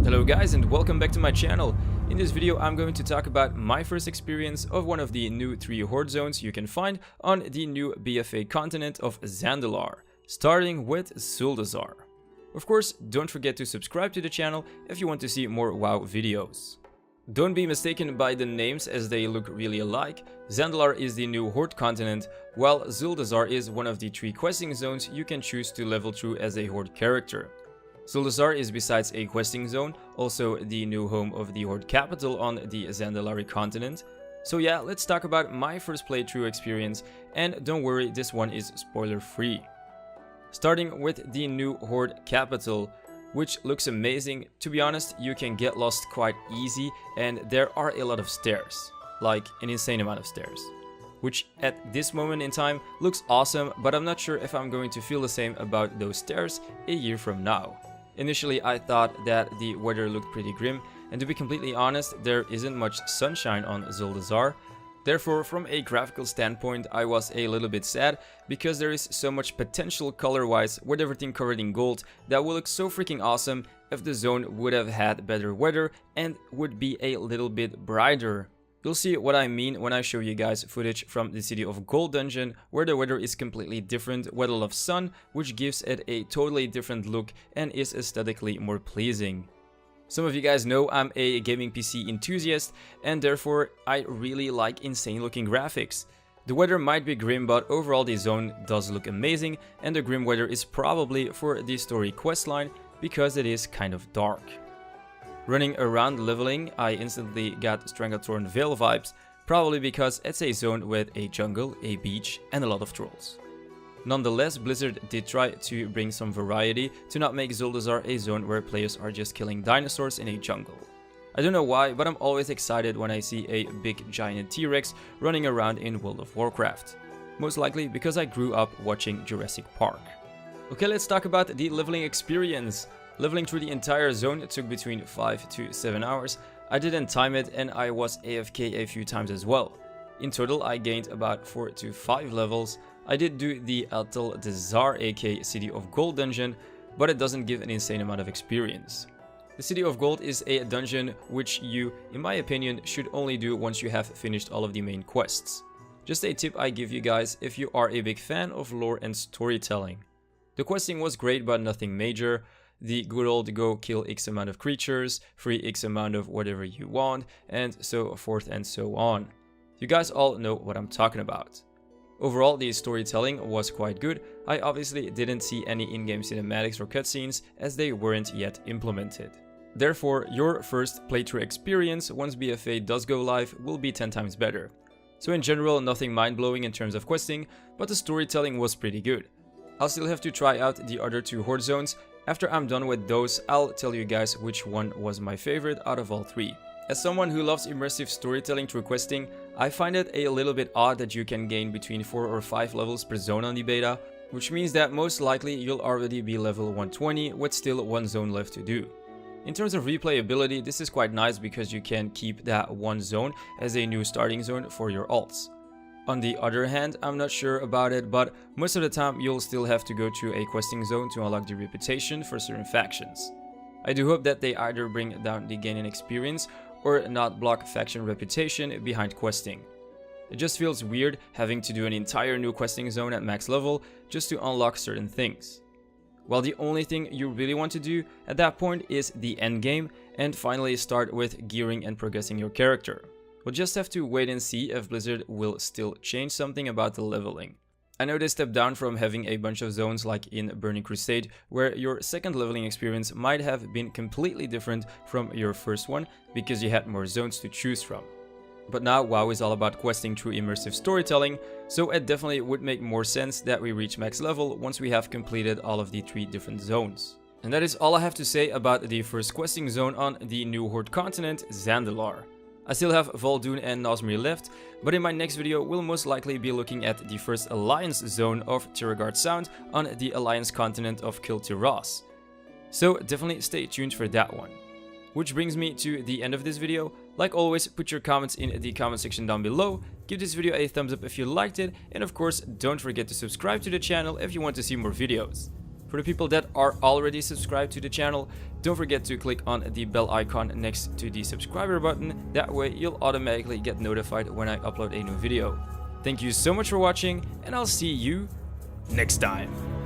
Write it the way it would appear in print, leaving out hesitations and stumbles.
Hello guys and welcome back to my channel. In this video I'm going to talk about my first experience of one of the new 3 horde zones you can find on the new BFA continent of Zaldazar, starting with Zuldazar. Of course, don't forget to subscribe to the channel if you want to see more WoW videos. Don't be mistaken by the names as they look really alike. Zaldazar is the new horde continent, while Zuldazar is one of the 3 questing zones you can choose to level through as a horde character. Zuldazar is, besides a questing zone, also the new home of the horde capital on the Zaldazar continent. So yeah, let's talk about my first playthrough experience, and don't worry, this one is spoiler free. Starting with the new horde capital, which looks amazing. To be honest, you can get lost quite easy and there are a lot of stairs, like an insane amount of stairs. Which at this moment in time looks awesome, but I'm not sure if I'm going to feel the same about those stairs a year from now. Initially I thought that the weather looked pretty grim, and to be completely honest, there isn't much sunshine on Zuldazar. Therefore, from a graphical standpoint, I was a little bit sad, because there is so much potential color-wise with everything covered in gold that would look so freaking awesome if the zone would have had better weather and would be a little bit brighter. You'll see what I mean when I show you guys footage from the City of Gold dungeon, where the weather is completely different with a lot of sun, which gives it a totally different look and is aesthetically more pleasing. Some of you guys know I'm a gaming PC enthusiast, and therefore I really like insane looking graphics. The weather might be grim, but overall the zone does look amazing, and the grim weather is probably for the story questline because it is kind of dark. Running around leveling, I instantly got Stranglethorn Vale vibes, probably because it's a zone with a jungle, a beach, and a lot of trolls. Nonetheless, Blizzard did try to bring some variety to not make Zuldazar a zone where players are just killing dinosaurs in a jungle. I don't know why, but I'm always excited when I see a big giant T-Rex running around in World of Warcraft. Most likely because I grew up watching Jurassic Park. Okay, let's talk about the leveling experience. Leveling through the entire zone took between 5 to 7 hours. I didn't time it and I was AFK a few times as well. In total, I gained about 4 to 5 levels. I did do the Zaldazar aka City of Gold dungeon, but it doesn't give an insane amount of experience. The City of Gold is a dungeon which you, in my opinion, should only do once you have finished all of the main quests. Just a tip I give you guys if you are a big fan of lore and storytelling. The questing was great, but nothing major. The good old go kill X amount of creatures, free X amount of whatever you want, and so forth and so on. You guys all know what I'm talking about. Overall, the storytelling was quite good. I obviously didn't see any in-game cinematics or cutscenes as they weren't yet implemented. Therefore, your first playthrough experience once BFA does go live will be 10 times better. So in general, nothing mind-blowing in terms of questing, but the storytelling was pretty good. I'll still have to try out the other 2 horde zones. After I'm done with those, I'll tell you guys which one was my favorite out of all 3. As someone who loves immersive storytelling through questing, I find it a little bit odd that you can gain between 4 or 5 levels per zone on the beta, which means that most likely you'll already be level 120 with still 1 zone left to do. In terms of replayability, this is quite nice because you can keep that 1 zone as a new starting zone for your alts. On the other hand, I'm not sure about it, but most of the time you'll still have to go through a questing zone to unlock the reputation for certain factions. I do hope that they either bring down the gain in experience or not block faction reputation behind questing. It just feels weird having to do an entire new questing zone at max level just to unlock certain things. While the only thing you really want to do at that point is the end game and finally start with gearing and progressing your character. We'll just have to wait and see if Blizzard will still change something about the leveling. I know they stepped down from having a bunch of zones like in Burning Crusade, where your second leveling experience might have been completely different from your first one because you had more zones to choose from. But now WoW is all about questing through immersive storytelling, so it definitely would make more sense that we reach max level once we have completed all of the 3 different zones. And that is all I have to say about the first questing zone on the new horde continent, Zaldazar. I still have Vol'dun and Nosmir left, but in my next video we'll most likely be looking at the first Alliance zone of Tiragard Sound on the Alliance continent of Kiltiras. So definitely stay tuned for that one. Which brings me to the end of this video. Like always, put your comments in the comment section down below, give this video a thumbs up if you liked it, and of course don't forget to subscribe to the channel if you want to see more videos. For the people that are already subscribed to the channel, don't forget to click on the bell icon next to the subscriber button. That way you'll automatically get notified when I upload a new video. Thank you so much for watching, and I'll see you next time.